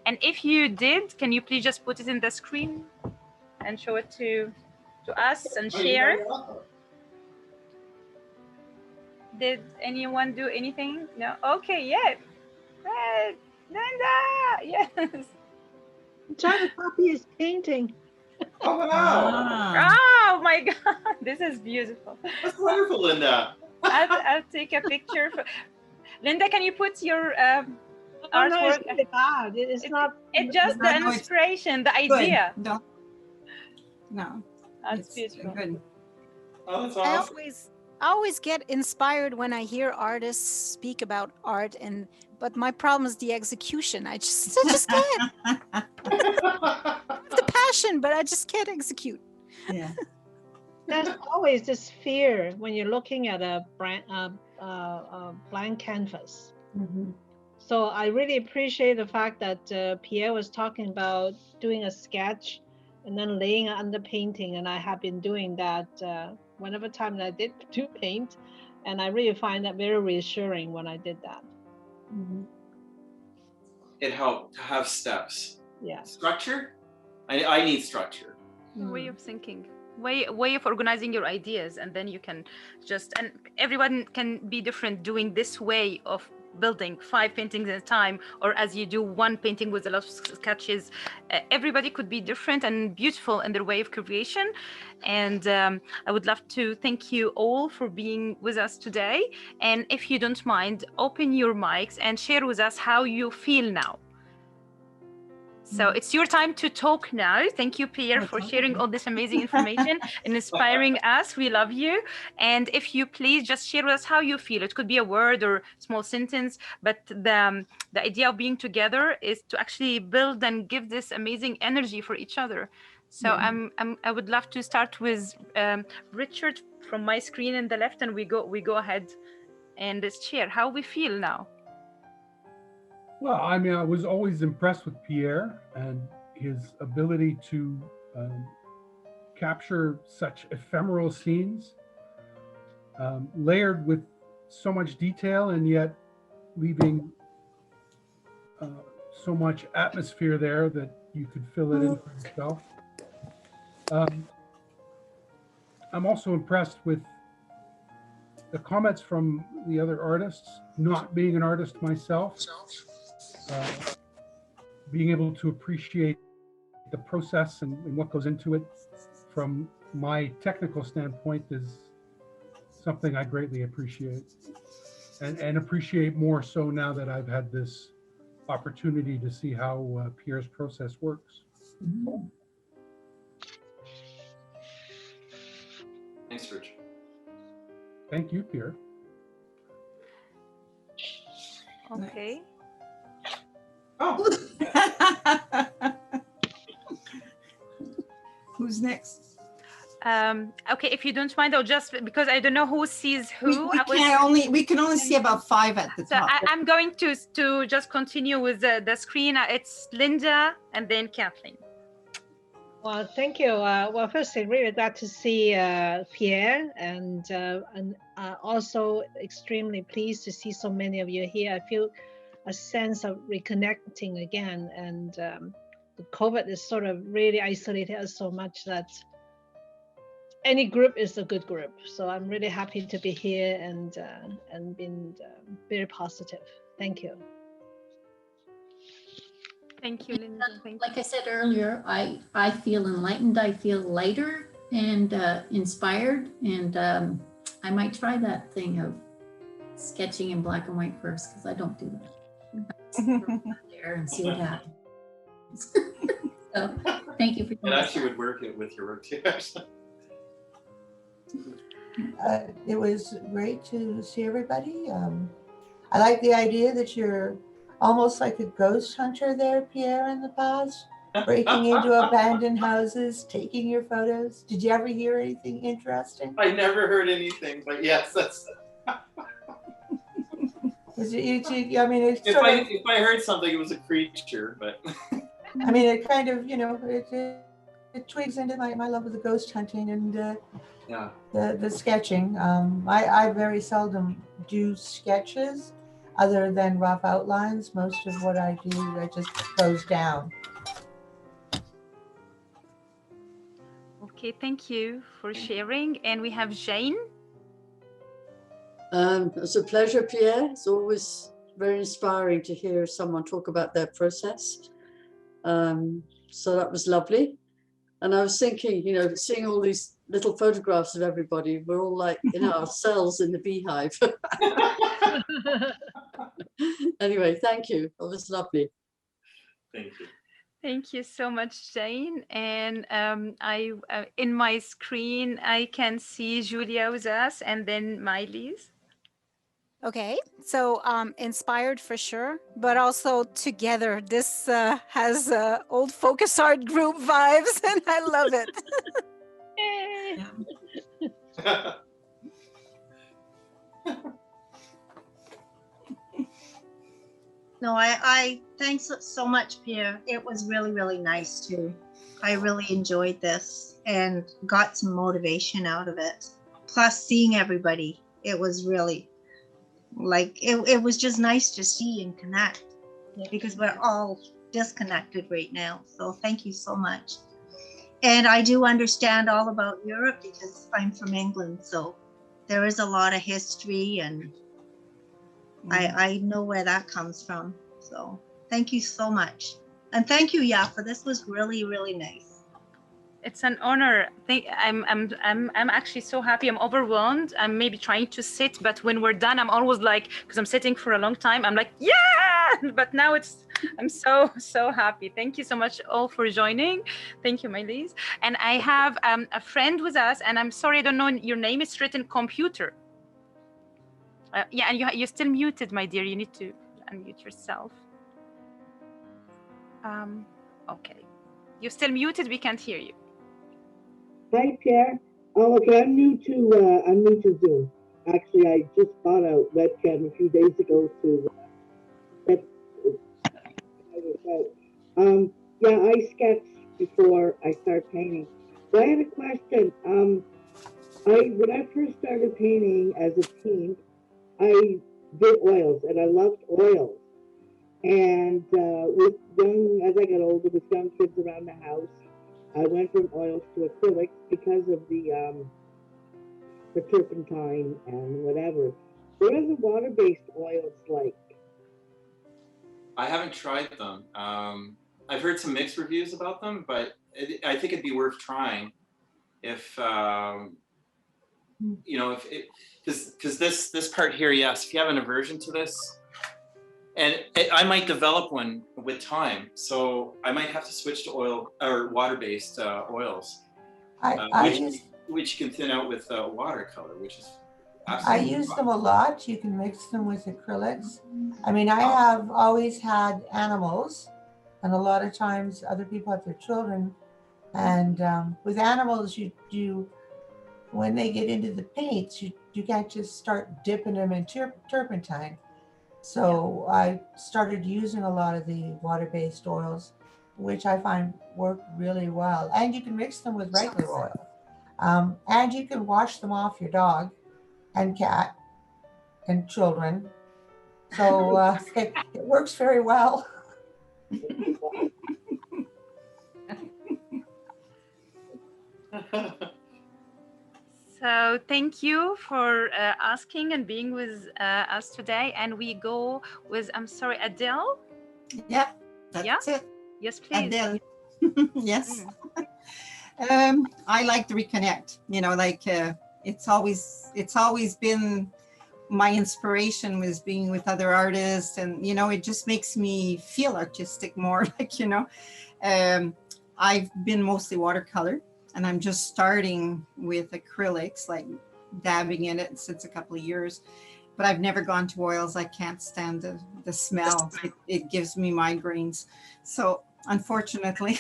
And if you did, can you please just put it in the screen and show it to us and share? Did anyone do anything? No? Okay, yeah. Linda, yes. I'm trying to copy his painting. Oh, wow. Oh my God, this is beautiful. That's wonderful, Linda. I'll take a picture. Linda, can you put your artwork? No, it's really bad. It's not. It's just the inspiration, the idea. No. No. That's beautiful. Good. Oh, that's awesome. I always get inspired when I hear artists speak about art, but my problem is the execution. I just can't. I have the passion, but I just can't execute. Yeah. There's always this fear when you're looking at a blank canvas. Mm-hmm. So I really appreciate the fact that Pierre was talking about doing a sketch and then laying it under painting, and I have been doing that whenever time that I did do paint, and I really find that very reassuring when I did that. Mm-hmm. It helped to have steps. Yeah. Structure? I need structure. Way of thinking. Way of organizing your ideas, and then you can just, and everyone can be different doing this way of building 5 paintings at a time, or as you do 1 painting with a lot of sketches. Everybody could be different and beautiful in their way of creation. And I would love to thank you all for being with us today. And if you don't mind, open your mics and share with us how you feel now. So it's your time to talk now. Thank you, Pierre, for sharing all this amazing information and inspiring us. We love you. And if you please just share with us how you feel. It could be a word or small sentence, but the idea of being together is to actually build and give this amazing energy for each other. So I would love to start with Richard from my screen in the left, and we go ahead and share how we feel now. Well, I mean, I was always impressed with Pierre and his ability to capture such ephemeral scenes, layered with so much detail, and yet leaving so much atmosphere there that you could fill it in for yourself. I'm also impressed with the comments from the other artists, not being an artist myself. Being able to appreciate the process and what goes into it from my technical standpoint is something I greatly appreciate. and appreciate more so now that I've had this opportunity to see how Pierre's process works. Thanks, Richard. Thank you, Pierre. Okay. Oh. Who's next? Okay, if you don't mind, I'll just, because I don't know who sees who. We can only see about 5 at the So top. I'm going to just continue with the screen. It's Linda and then Kathleen. Well, thank you. Well, firstly, really glad to see Pierre, and also extremely pleased to see so many of you here. I feel a sense of reconnecting again, and the COVID is sort of really isolated us so much that any group is a good group. So I'm really happy to be here and been very positive. Thank you. Thank you, Linda. Thank Like I said earlier, I feel enlightened. I feel lighter and inspired, and I might try that thing of sketching in black and white first, because I don't do that. There and see what happens. So thank you for doing It that. actually would work with your work too. It was great to see everybody. I like the idea that you're almost like a ghost hunter there, Pierre, in the past, breaking into abandoned houses, taking your photos. Did you ever hear anything interesting? I never heard anything, but yes, that's. I mean, it's If I heard something, it was a creature, but. I mean, it kind of, it twigs into my love of the ghost hunting and yeah. the sketching. I very seldom do sketches other than rough outlines. Most of what I do, I just goes down. Okay, thank you for sharing. And we have Jane. It's a pleasure, Pierre. It's always very inspiring to hear someone talk about their process. So that was lovely. And I was thinking, seeing all these little photographs of everybody, we're all like in our cells in the beehive. Anyway, thank you. That was lovely. Thank you. Thank you so much, Jane. And I in my screen, I can see Julia with us and then Miley's. Okay, so inspired for sure, but also together. This has old focus art group vibes, and I love it. No, I thanks so much, Pierre. It was really, really nice too. I really enjoyed this and got some motivation out of it. Plus seeing everybody, it was really it was just nice to see and connect, because we're all disconnected right now. So thank you so much. And I do understand all about Europe because I'm from England. So there is a lot of history, and I know where that comes from. So thank you so much. And thank you, Yafa. This was really, really nice. It's an honor. I'm actually so happy. I'm overwhelmed. I'm maybe trying to sit, but when we're done, I'm always like, because I'm sitting for a long time, I'm like, yeah! But now I'm so happy. Thank you so much all for joining. Thank you, Miley's. And I have a friend with us, and I'm sorry, I don't know your name. It's written computer. Yeah, and you're still muted, my dear. You need to unmute yourself. Okay. You're still muted. We can't hear you. Hi, Pierre. Oh, okay. I'm new to Zoom. Actually, I just bought a webcam a few days ago to. Yeah, I sketch before I start painting. So I had a question. When I first started painting as a teen, I did oils, and I loved oils. And as I got older, with young kids around the house, I went from oils to acrylics because of the turpentine and whatever. What are the water-based oils like? I haven't tried them. I've heard some mixed reviews about them, but I think it'd be worth trying if you know, if it, because this part here, yes, if you have an aversion to this, and I might develop one with time, so I might have to switch to oil or water-based oils, which you can thin out with watercolor, which is I use them a lot. You can mix them with acrylics. I mean, I have always had animals, and a lot of times other people have their children. And with animals, you when they get into the paints, you can't just start dipping them in turpentine. So I started using a lot of the water-based oils, which I find work really well. And you can mix them with regular oil. And you can wash them off your dog and cat and children. So it works very well. So thank you for asking and being with us today. And we go with, I'm sorry, Adele? Yeah, that's it. Yes, please. Adele. Yes. I like to reconnect, you know, like it's always been my inspiration was being with other artists, and, you know, it just makes me feel artistic more, like, you know. I've been mostly watercolor, and I'm just starting with acrylics, like dabbing in it since a couple of years, but I've never gone to oils. I can't stand the smell. It gives me migraines. So unfortunately,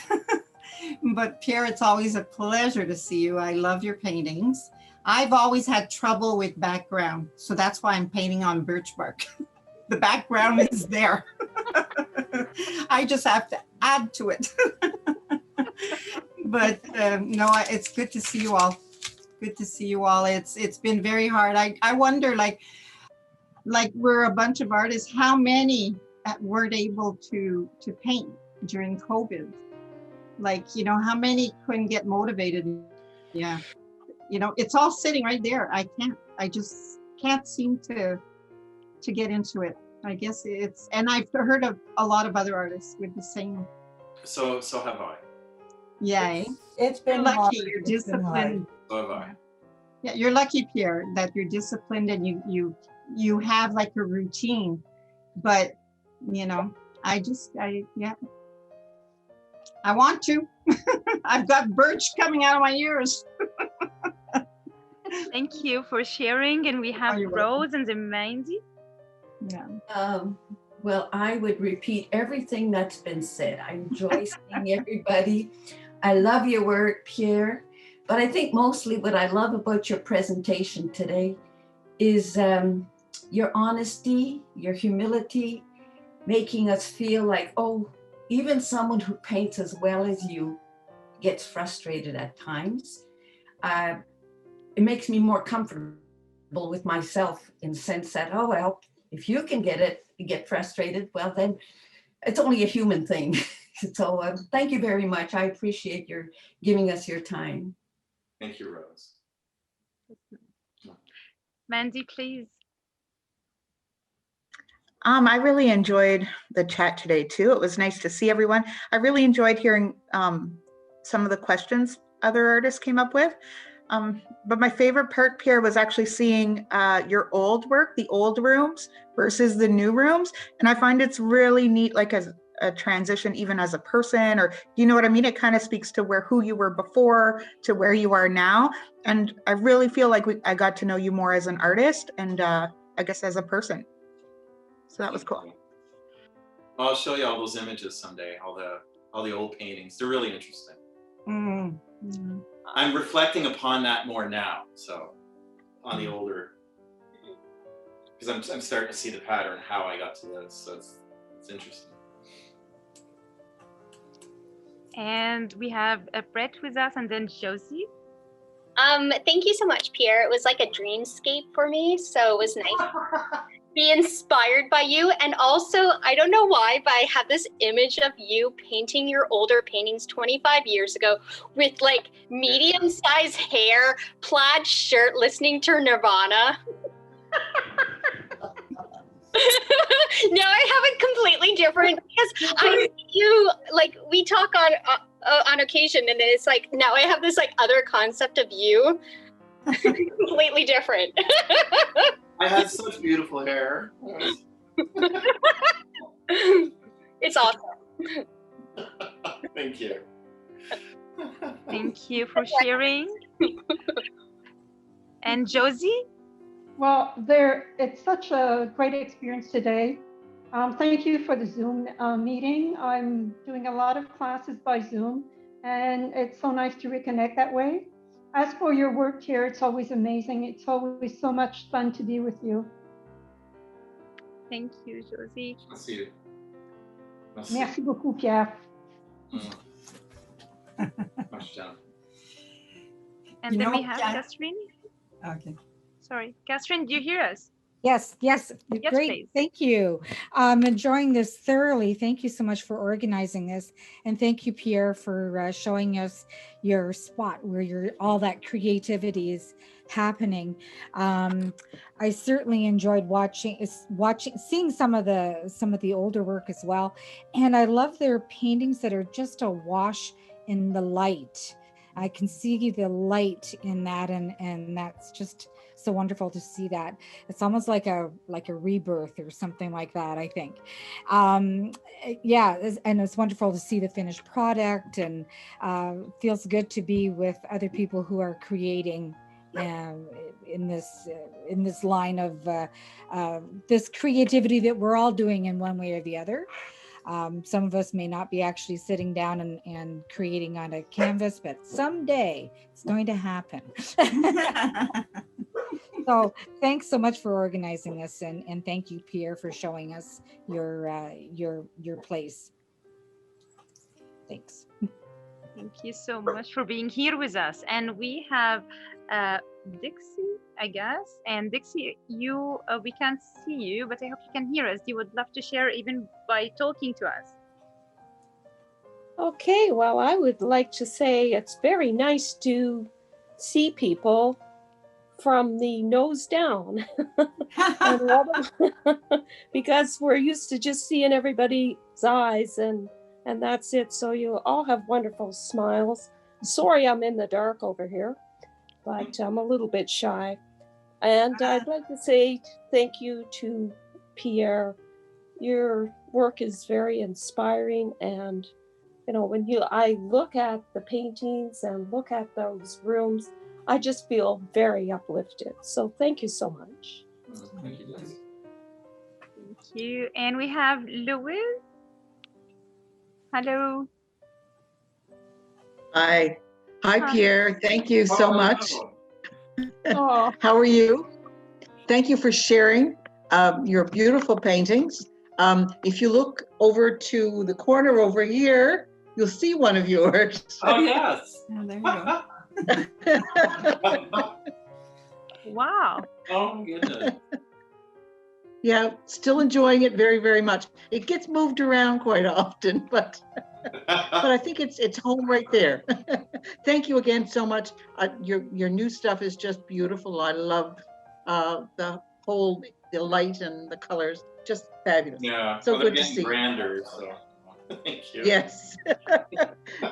but Pierre, it's always a pleasure to see you. I love your paintings. I've always had trouble with background, so that's why I'm painting on birch bark. The background is there. I just have to add to it. But no, it's good to see you all. Good to see you all. It's been very hard. I wonder, like we're a bunch of artists, how many weren't able to paint during COVID? Like, you know, how many couldn't get motivated? Yeah. You know, it's all sitting right there. I just can't seem to get into it. I guess and I've heard of a lot of other artists with the same. So have I. Yeah. It's been lucky. hard. You're disciplined. So have I. Yeah, you're lucky, Pierre, that you're disciplined and you have like a routine. But, you know, I want to. I've got birch coming out of my ears. Thank you for sharing. And we have Rose and then Mandy. Yeah. Well, I would repeat everything that's been said. I enjoy seeing everybody. I love your work, Pierre. But I think mostly what I love about your presentation today is your honesty, your humility, making us feel like, oh, even someone who paints as well as you gets frustrated at times. It makes me more comfortable with myself in the sense that, oh, well, if you can get frustrated, well, then it's only a human thing. So thank you very much. I appreciate your giving us your time. Thank you, Rose. Mandy, please. I really enjoyed the chat today too. It was nice to see everyone. I really enjoyed hearing some of the questions other artists came up with. But my favorite part, Pierre, was actually seeing your old work, the old rooms versus the new rooms. And I find it's really neat, like as a transition, even as a person, or you know what I mean? It kind of speaks to who you were before to where you are now. And I really feel like I got to know you more as an artist and I guess as a person. So that was cool. I'll show you all those images someday, all the old paintings. They're really interesting. Mm-hmm. I'm reflecting upon that more now, so on the older, because I'm starting to see the pattern, how I got to this, so it's interesting. And we have Brett with us and then Josie. Thank you so much, Pierre. It was like a dreamscape for me, so it was nice to be inspired by you. And also, I don't know why, but I have this image of you painting your older paintings 25 years ago with like medium-sized hair, plaid shirt, listening to Nirvana. No, I have it completely different because we talk on occasion, and it's like now I have this like other concept of you. Completely different. I had such beautiful hair. It's awesome. Thank you. Thank you for sharing. And Josie? Well, it's such a great experience today. Thank you for the Zoom meeting. I'm doing a lot of classes by Zoom, and it's so nice to reconnect that way. As for your work here, it's always amazing. It's always so much fun to be with you. Thank you, Josie. Merci. Merci beaucoup, Pierre. And You then know, we have Pierre- Catherine. Okay. Sorry, Catherine, do you hear us? Yes, yes, Yes, great. please. Thank you. I'm enjoying this thoroughly. Thank you so much for organizing this. And thank you, Pierre, for showing us your spot where all that creativity is happening. I certainly enjoyed seeing some of the older work as well. And I love their paintings that are just awash in the light. I can see the light in that, and that's just so wonderful to see that. It's almost like a rebirth or something like that, I think. Yeah, and it's wonderful to see the finished product, and feels good to be with other people who are creating in this line of this creativity that we're all doing in one way or the other. Some of us may not be actually sitting down and creating on a canvas, but someday it's going to happen. So thanks so much for organizing this, and thank you, Pierre, for showing us your place. Thanks. Thank you so much for being here with us. And we have Dixie, I guess. And Dixie, we can't see you, but I hope you can hear us. You would love to share even by talking to us. Okay, well, I would like to say it's very nice to see people from the nose down. Because we're used to just seeing everybody's eyes and that's it. So you all have wonderful smiles. Sorry I'm in the dark over here, but I'm a little bit shy. And I'd like to say thank you to Pierre. Your work is very inspiring, and you know, when I look at the paintings and look at those rooms, I just feel very uplifted. So thank you so much. Thank you. Thank you. And we have Louis. Hello. Hi. Hi, Pierre. Thank you so much. Oh. How are you? Thank you for sharing your beautiful paintings. If you look over to the corner over here, you'll see one of yours. Oh, yes. Oh, there you go. Wow. Oh, goodness. Yeah, still enjoying it very, very much. It gets moved around quite often, but I think it's home right there. Thank you again so much. Your new stuff is just beautiful. I love the light and the colors. Just fabulous. Yeah. So well, they're good to getting see. grander, so thank you. Yes.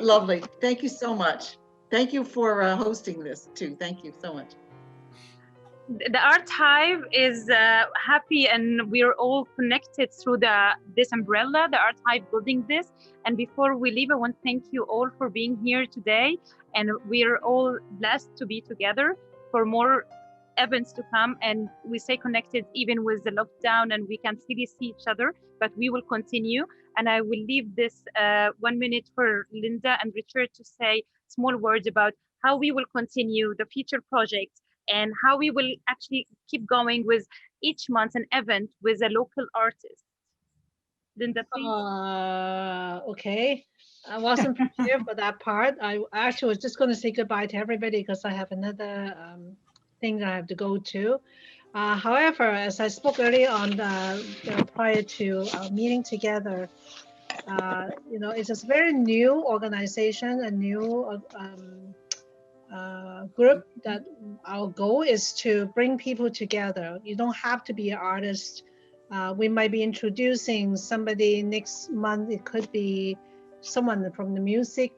Lovely. Thank you so much. Thank you for hosting this too. Thank you so much. The Art Hive is happy, and we're all connected through this umbrella, the Art Hive building this. And before we leave, I want to thank you all for being here today. And we're all blessed to be together for more events to come. And we stay connected even with the lockdown, and we can't really see each other, but we will continue. And I will leave this 1 minute for Linda and Richard to say small words about how we will continue the future projects and how we will actually keep going with each month an event with a local artist. Linda, please. Okay. I wasn't prepared for that part. I actually was just going to say goodbye to everybody because I have another thing that I have to go to. However, as I spoke earlier on prior to our meeting together, you know, it's a very new organization, a new group that our goal is to bring people together. You don't have to be an artist. We might be introducing somebody next month. It could be someone from the music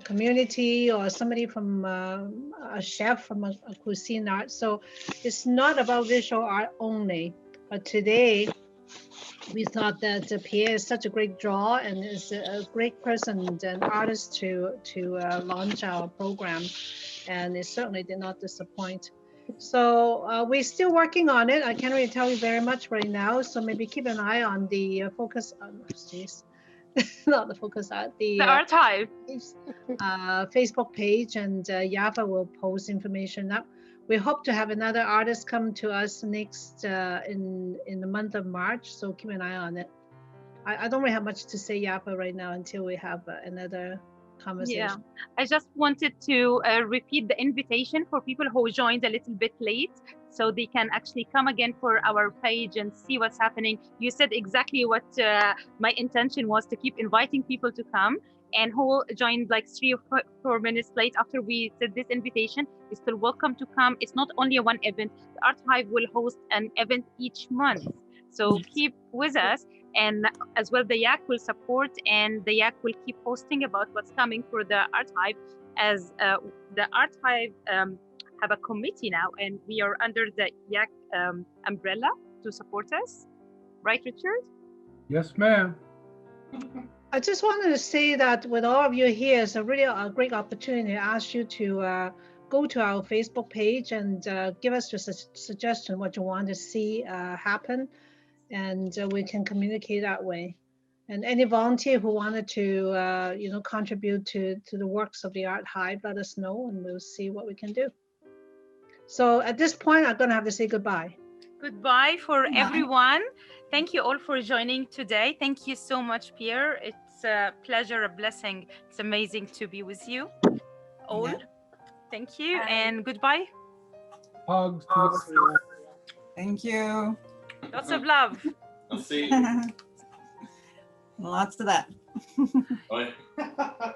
community or somebody from a chef from a cuisine art. So it's not about visual art only. But today we thought that Pierre is such a great draw and is a great person and artist to launch our program, and it certainly did not disappoint. So we're still working on it. I can't really tell you very much right now. So maybe keep an eye on the focus. Not the focus art. The archive. Facebook page, and Yava will post information up. We hope to have another artist come to us next in the month of March. So keep an eye on it. I don't really have much to say, Yava, right now until we have another conversation. Yeah, I just wanted to repeat the invitation for people who joined a little bit late, so they can actually come again for our page and see what's happening. You said exactly what my intention was, to keep inviting people to come, and who joined like 3 or 4 minutes late after we said this invitation is still welcome to come. It's not only a one event. The Art Hive will host an event each month, so keep with us. And as well, the Yak will support, and the Yak will keep posting about what's coming for the Art Hive, as the Art Hive have a committee now, and we are under the Yak umbrella to support us. Right, Richard? Yes, ma'am. I just wanted to say that with all of you here, it's a really a great opportunity to ask you to go to our Facebook page and give us your suggestion, what you want to see happen. And we can communicate that way. And any volunteer who wanted to, contribute to the works of the Art Hive, let us know, and we'll see what we can do. So at this point, I'm going to have to say goodbye. Goodbye for everyone. Thank you all for joining today. Thank you so much, Pierre. It's a pleasure, a blessing. It's amazing to be with you all. Yeah. Thank you. Bye. And goodbye. Hugs. Thank you. Lots of love. I'll see. Lots of that. Bye.